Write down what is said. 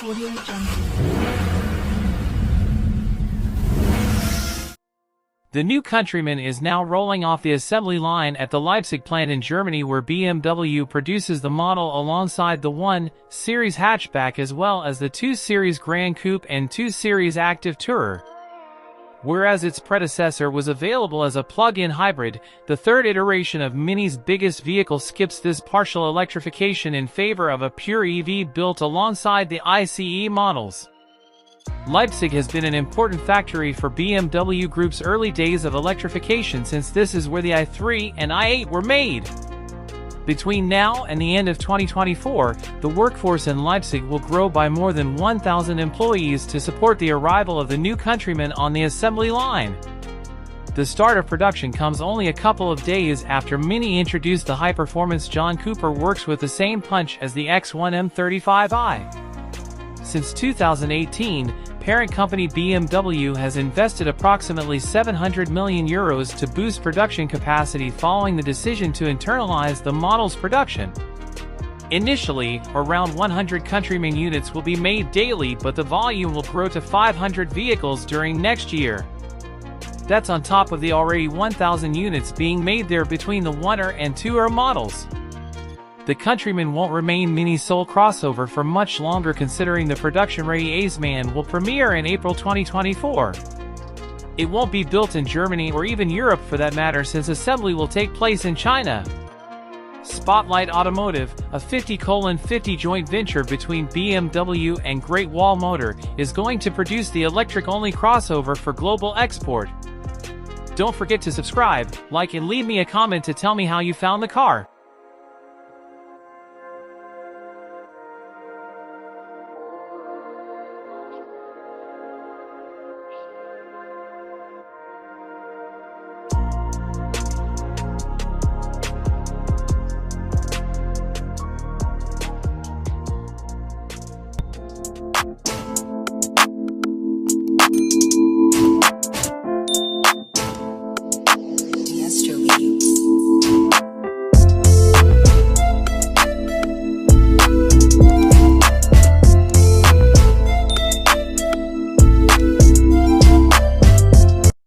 Audio Jungle. The new Countryman is now rolling off the assembly line at the Leipzig plant in Germany, where BMW produces the model alongside the 1 Series hatchback as well as the 2 Series Grand Coupe and 2 Series Active Tourer. Whereas its predecessor was available as a plug-in hybrid, the third iteration of Mini's biggest vehicle skips this partial electrification in favor of a pure EV built alongside the ICE models. Leipzig has been an important factory for BMW Group's early days of electrification, since this is where the i3 and i8 were made. Between now and the end of 2024, the workforce in Leipzig will grow by more than 1,000 employees to support the arrival of the new Countryman on the assembly line. The start of production comes only a couple of days after Mini introduced the high-performance John Cooper works with the same punch as the X1 M35i. Since 2018, parent company BMW has invested approximately €700 million to boost production capacity following the decision to internalize the model's production. Initially, around 100 Countryman units will be made daily, but the volume will grow to 500 vehicles during next year. That's on top of the already 1,000 units being made there between the 1er and 2er models. The Countryman won't remain Mini's sole crossover for much longer, considering the production-ready Aceman will premiere in April 2024. It won't be built in Germany or even Europe for that matter, since assembly will take place in China. Spotlight Automotive, a 50/50 joint venture between BMW and Great Wall Motor, is going to produce the electric-only crossover for global export. Don't forget to subscribe, like and leave me a comment to tell me how you found the car.